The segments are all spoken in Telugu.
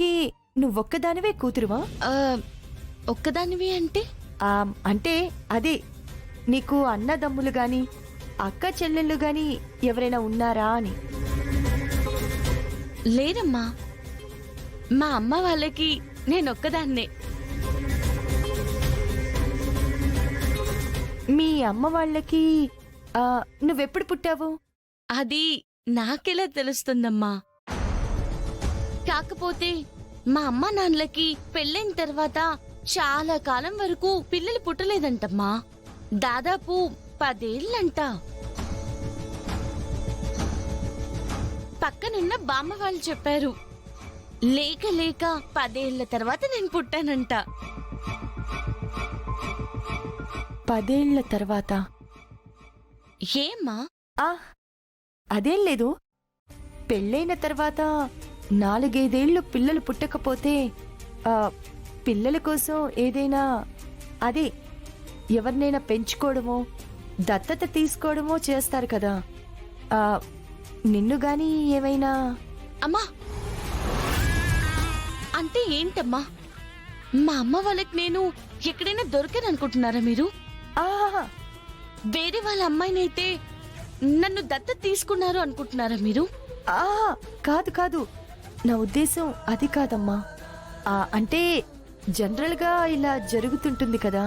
ఇంతకీ నువ్వొక్కదానివే కూతురువా? ఒక్కదానివి అంటే? అంటే అదే, నీకు అన్నదమ్ములు గాని అక్క చెల్లెళ్ళు గాని ఎవరైనా ఉన్నారా అని. లేదమ్మా, మా అమ్మ వాళ్ళకి నేనొక్కదాన్నే. మీ అమ్మ వాళ్ళకి నువ్వెప్పుడు పుట్టావు? అది నాకెలా తెలుస్తుందమ్మా? కాకపోతే మా అమ్మ నాన్నలకి పెళ్ళైన తర్వాత చాలా కాలం వరకు పిల్లలు పుట్టలేదంటమ్మా. దాదాపు 10 ఏళ్ళంట. పక్కనున్న బామ్మ వాళ్ళు చెప్పారు. లేక లేక 10 ఏళ్ల తర్వాత నేను పుట్టానంట. 10 ఏళ్ల తర్వాత? ఏమ్మా? అదేం లేదు. పెళ్ళైన తర్వాత 4-5 ఏళ్లు పిల్లలు పుట్టకపోతే పిల్లల కోసం ఏదైనా అదే ఎవరినైనా పెంచుకోవడమో దత్తత తీసుకోవడమో చేస్తారు కదా. నిన్ను గాని ఏమైనా? అమ్మా, అంటే ఏంటమ్మా? మా అమ్మ వాళ్ళకి నేను ఎక్కడైనా దొరికాననుకుంటున్నారా మీరు? వేరే వాళ్ళ అమ్మాయినైతే నన్ను దత్తత తీసుకున్నారు అనుకుంటున్నారా మీరు? కాదు కాదు, నా ఉద్దేశం అది కాదమ్మా. అంటే జనరల్ గా ఇలా జరుగుతుంటుంది కదా,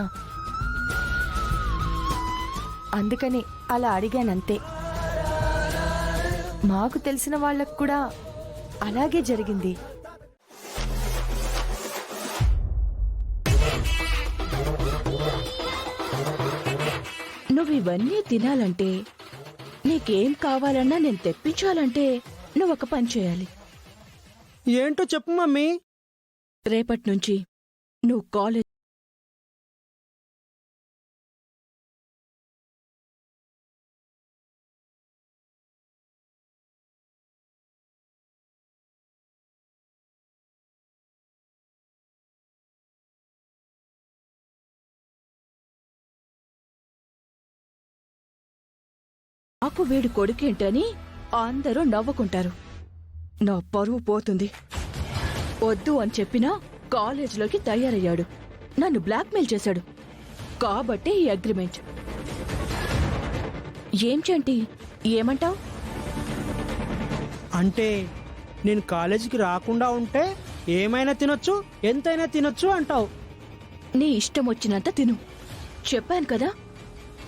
అందుకని అలా అడిగానంతే. మాకు తెలిసిన వాళ్ళకు కూడా అలాగే జరిగింది. నువ్వు ఇవన్నీ తినాలంటే, నీకేం కావాలన్నా నేను తెప్పించాలంటే నువ్వొక పని చేయాలి. ఏంటో చెప్పు మమ్మీ. రేపటి నుంచి నువ్వు కాలేజ్ నాకు వీడి కొడుకేంటని అందరూ నవ్వుకుంటారు. నా పరువు పోతుంది. వద్దు అని చెప్పినా కాలేజీలోకి తయారయ్యాడు. నన్ను బ్లాక్మెయిల్ చేశాడు. కాబట్టే ఈ అగ్రిమెంట్. ఏం చంటి, ఏమంటావ్? అంటే నేను కాలేజీకి రాకుండా ఉంటే ఏమైనా తినొచ్చు, ఎంతైనా తినొచ్చు అంటావు? నీ ఇష్టం వచ్చినంత తిను. చెప్పాను కదా,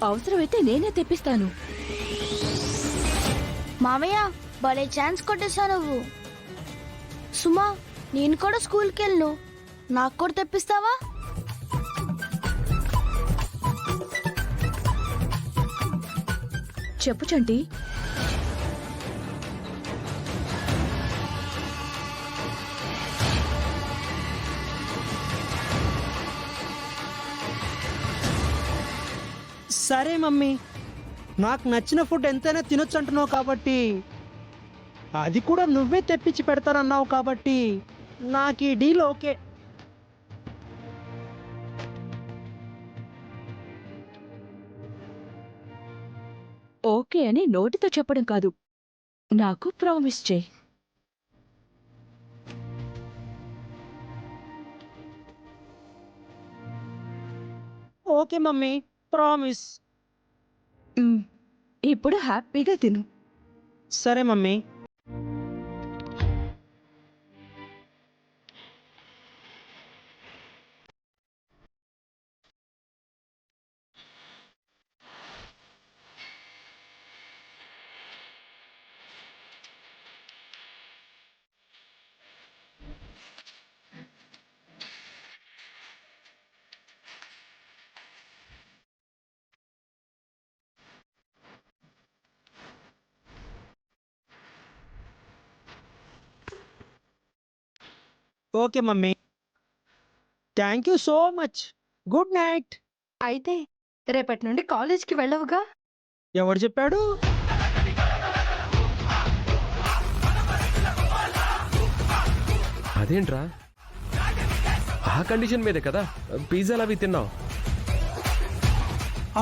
అవసరమైతే నేనే తెప్పిస్తాను. మామయ్య, భలే ఛాన్స్ కొట్టేశా నువ్వు. సుమా, నేను కూడా స్కూల్కి వెళ్ళను, నాకు కూడా తెప్పిస్తావా? చెప్పు చంటి. సరే మమ్మీ, నాకు నచ్చిన ఫుడ్ ఎంతైనా తినొచ్చు అంటున్నావు కాబట్టి, అది కూడా నువ్వే తెప్పించి పెడతానన్నావు కాబట్టి నాకు ఈ డీల్ ఓకే. ఓకే అని నోటితో చెప్పడం కాదు, నాకు ప్రామిస్ చేయి. Okay mummy, promise. ఇప్పుడు హ్యాపీగా తిను. సరే mummy. Okay mummy, thank you so much. Good night. అయితే రేపటి నుండి కాలేజ్కి వెళ్ళవుగా? ఎవరు చెప్పాడు? అదేంట్రా, ఆ కండిషన్ మీదే కదా పిజ్జాలు అవి తిన్నావు.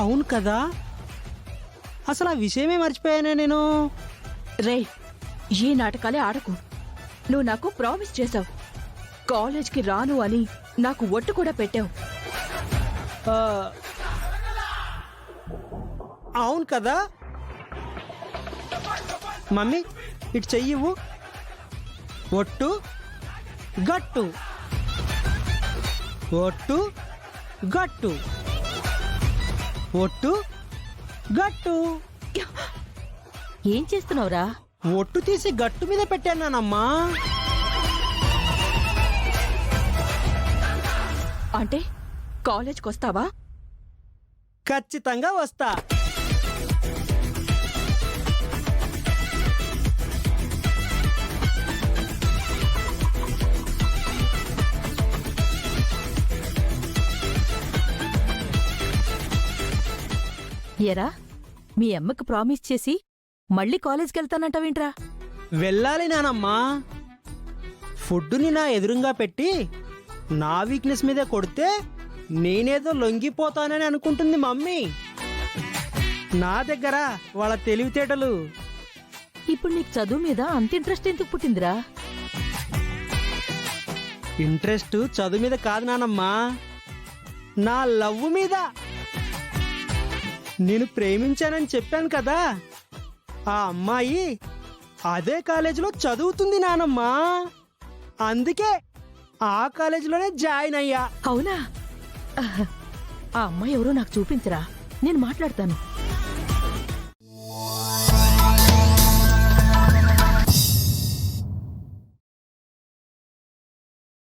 అవును కదా, అసలు ఆ విషయమే మర్చిపోయానే నేను. రే, ఈ నాటకాలే ఆడకు. నువ్వు నాకు ప్రామిస్ చేశావు. కాలేజ్కి రాను అని నాకు ఒట్టు కూడా పెట్టావు. ఆ, అవును కదా మమ్మీ, ఇటు చెయ్యివు. ఒట్టు గట్టు, ఒట్టు గట్టు, ఒట్టు గట్టు. ఏం చేస్తున్నావురా? ఒట్టు తీసి గట్టు మీద పెట్టానమ్మా. అంటే కాలేజ్కి వస్తావా? ఖచ్చితంగా వస్తా. ఎరా, మీ అమ్మకు ప్రామిస్ చేసి మళ్ళీ కాలేజ్కి వెళ్తానంటావేంట్రా? వెళ్ళాలి నానమ్మా. ఫుడ్డుని నా ఎదురుగా పెట్టి నా వీక్నెస్ మీదే కొడితే నేనేదో లొంగిపోతానని అనుకుంటుంది మమ్మీ. నా దగ్గర వాళ్ళ తెలివితేటలు. ఇప్పుడు నీకు చదువు మీద అంత ఇంట్రెస్ట్ ఎందుకు పుట్టిందిరా? ఇంట్రెస్ట్ చదువు మీద కాదు నానమ్మా, నా లవ్ మీద. నేను ప్రేమించానని చెప్పాను కదా, ఆ అమ్మాయి అదే కాలేజీలో చదువుతుంది నానమ్మా. అందుకే ఆ కాలేజీలోనే జాయిన్ అయ్యా. అవునా? ఆ అమ్మాయి ఎవరో నాకు చూపించరా, నేను మాట్లాడతాను.